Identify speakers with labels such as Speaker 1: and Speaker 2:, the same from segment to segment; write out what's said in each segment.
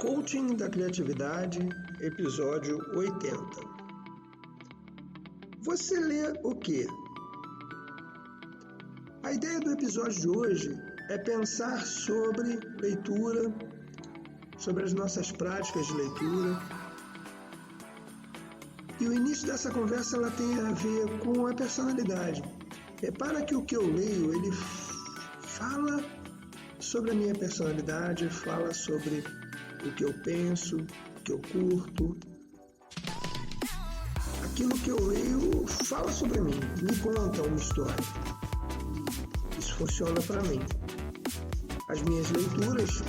Speaker 1: Coaching da Criatividade, episódio 80. Você lê o quê? A ideia do episódio de hoje é pensar sobre leitura, sobre as nossas práticas de leitura. E o início dessa conversa ela tem a ver com a personalidade. Repara que o que eu leio, ele fala sobre a minha personalidade, fala sobre o que eu penso, o que eu curto. Aquilo que eu leio fala sobre mim, me conta uma história. Isso funciona para mim. As minhas leituras,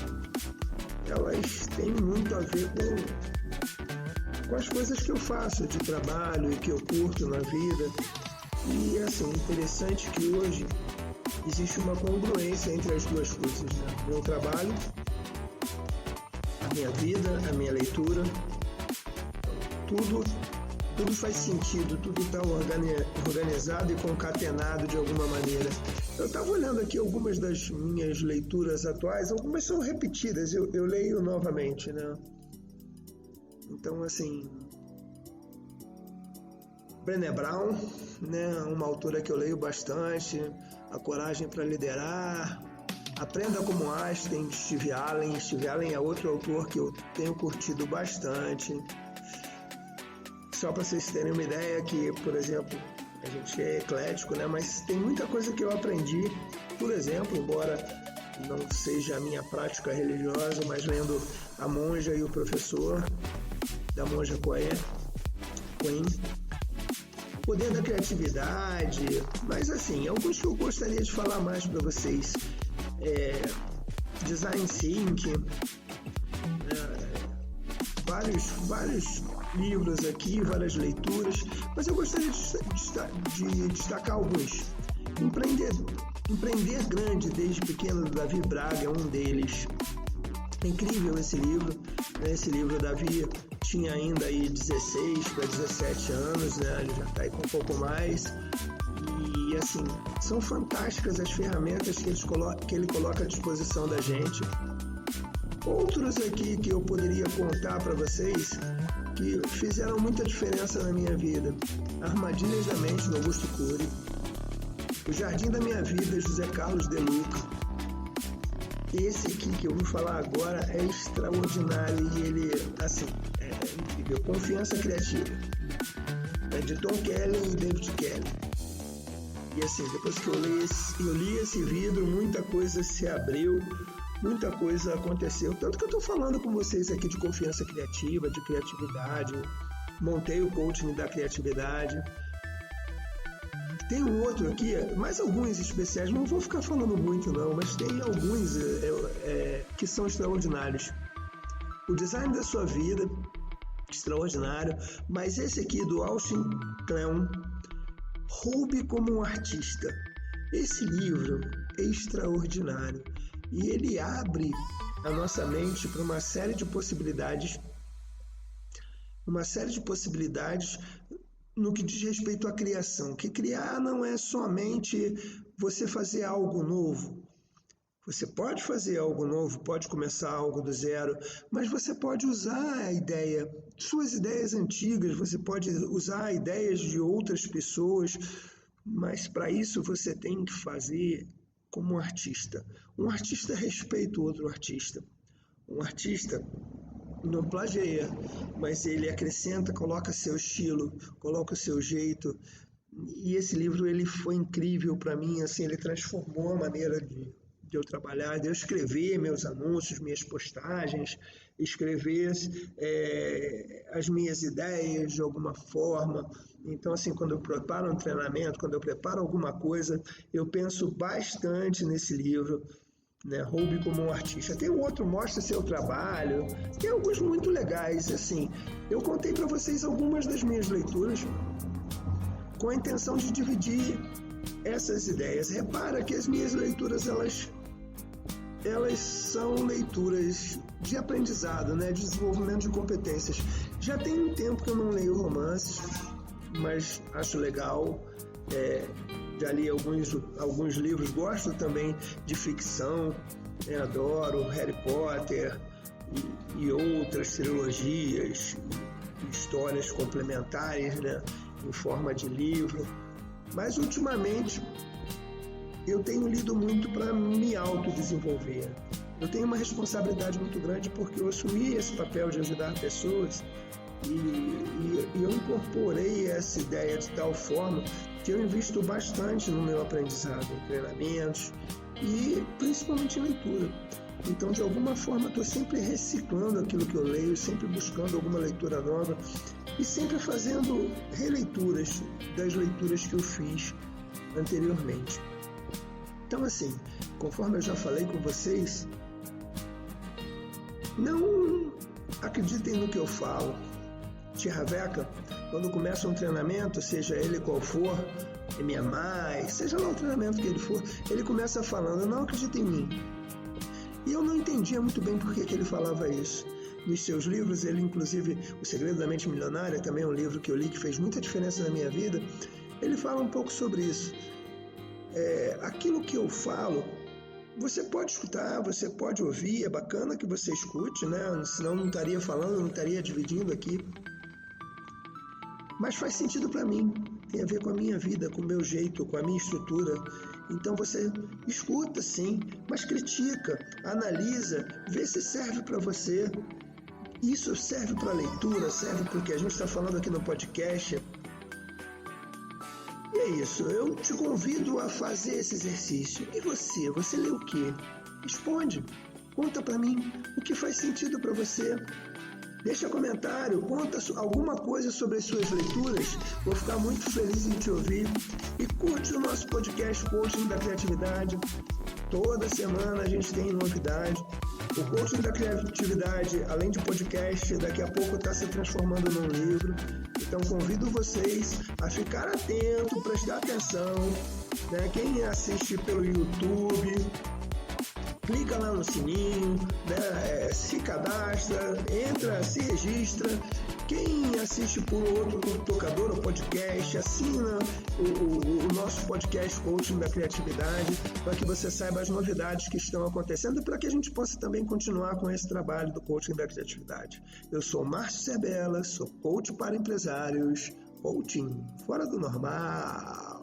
Speaker 1: elas têm muito a ver com as coisas que eu faço de trabalho e que eu curto na vida. E assim, interessante que hoje existe uma congruência entre as duas coisas, né? Meu trabalho, a minha vida, a minha leitura, tudo faz sentido, tudo está organizado e concatenado de alguma maneira. Eu estava olhando aqui algumas das minhas leituras atuais, algumas são repetidas, eu leio novamente, né? Então, assim, Brené Brown, né? Uma autora que eu leio bastante, A Coragem para Liderar, Aprenda como Einstein, de Steve Allen. Steve Allen é outro autor que eu tenho curtido bastante. Só para vocês terem uma ideia que, por exemplo, a gente é eclético, né? Mas tem muita coisa que eu aprendi, por exemplo, embora não seja a minha prática religiosa, mas lendo A Monja e o Professor, da Monja Coen, Poder da Criatividade, mas assim, alguns que eu gostaria de falar mais para vocês. Design Thinking, vários livros aqui, várias leituras, mas eu gostaria de destacar alguns. Empreender Grande desde Pequeno, do Davi Braga, é um deles. É incrível esse livro, né? Esse livro, o Davi tinha ainda aí 16 para 17 anos, né? Ele já está aí com um pouco mais. E assim, são fantásticas as ferramentas que ele coloca à disposição da gente. Outros aqui que eu poderia contar para vocês que fizeram muita diferença na minha vida: Armadilhas da Mente, do Augusto Cury, O Jardim da Minha Vida, José Carlos De Luca. Esse aqui que eu vou falar agora é extraordinário e ele, assim, é incrível. Confiança Criativa, de Tom Keller e David Keller. E assim, depois que eu li esse livro, muita coisa se abriu, muita coisa aconteceu. Tanto que eu estou falando com vocês aqui de confiança criativa, de criatividade. Montei o coaching da criatividade. Tem um outro aqui, mais alguns especiais, não vou ficar falando muito não, mas tem alguns que são extraordinários. O Design da Sua Vida, extraordinário. Mas esse aqui do Austin Kleon, Roube como um Artista. Esse livro é extraordinário e ele abre a nossa mente para uma série de possibilidades no que diz respeito à criação. Que criar não é somente você fazer algo novo. Você pode fazer algo novo, pode começar algo do zero, mas você pode usar suas ideias antigas, você pode usar ideias de outras pessoas, mas para isso você tem que fazer como um artista. Um artista respeita o outro artista. Um artista não plageia, mas ele acrescenta, coloca seu estilo, coloca o seu jeito. E esse livro ele foi incrível para mim, assim, ele transformou a maneira de eu trabalhar, de eu escrever meus anúncios, minhas postagens, escrever as minhas ideias de alguma forma. Então, assim, quando eu preparo um treinamento, quando eu preparo alguma coisa, eu penso bastante nesse livro, né? Roube como um Artista. Tem um outro, Mostre Seu Trabalho. Tem alguns muito legais, assim. Eu contei para vocês algumas das minhas leituras com a intenção de dividir essas ideias. Repara que as minhas leituras, elas são leituras de aprendizado, né? De desenvolvimento de competências. Já tem um tempo que eu não leio romances, mas acho legal. Já li alguns livros, gosto também de ficção, adoro Harry Potter e outras trilogias, histórias complementares, né, em forma de livro. Mas ultimamente eu tenho lido muito para me autodesenvolver. Eu tenho uma responsabilidade muito grande porque eu assumi esse papel de ajudar pessoas e eu incorporei essa ideia de tal forma que eu invisto bastante no meu aprendizado, em treinamentos e principalmente em leitura. Então, de alguma forma, estou sempre reciclando aquilo que eu leio, sempre buscando alguma leitura nova e sempre fazendo releituras das leituras que eu fiz anteriormente. Então, assim, conforme eu já falei com vocês, não acreditem no que eu falo. Tirraveca, quando começa um treinamento, seja ele qual for, MMI, seja lá o treinamento que ele for, ele começa falando, não acredita em mim. E eu não entendia muito bem por que ele falava isso. Nos seus livros, ele inclusive, O Segredo da Mente Milionária, também é um livro que eu li que fez muita diferença na minha vida, ele fala um pouco sobre isso. Aquilo que eu falo, você pode escutar, você pode ouvir, é bacana que você escute, né? Senão não estaria falando, não estaria dividindo aqui. Mas faz sentido para mim, tem a ver com a minha vida, com o meu jeito, com a minha estrutura. Então você escuta sim, mas critica, analisa, vê se serve para você. Isso serve para leitura, serve para o que a gente está falando aqui no podcast. E é isso, eu te convido a fazer esse exercício. E você? Você lê o quê? Responde, conta para mim o que faz sentido para você. Deixa comentário, conta alguma coisa sobre as suas leituras, vou ficar muito feliz em te ouvir. E curte o nosso podcast Coaching da Criatividade. Toda semana a gente tem novidade. O Coaching da Criatividade, além de podcast, daqui a pouco está se transformando num livro. Então convido vocês a ficar atento, prestar atenção, né? Quem assiste pelo YouTube, clica lá no sininho, né? Se cadastra, entra, se registra. Quem assiste por outro tocador ou podcast, assina o nosso podcast Coaching da Criatividade para que você saiba as novidades que estão acontecendo e para que a gente possa também continuar com esse trabalho do Coaching da Criatividade. Eu sou Márcio Cerbella, sou coach para empresários, coaching fora do normal.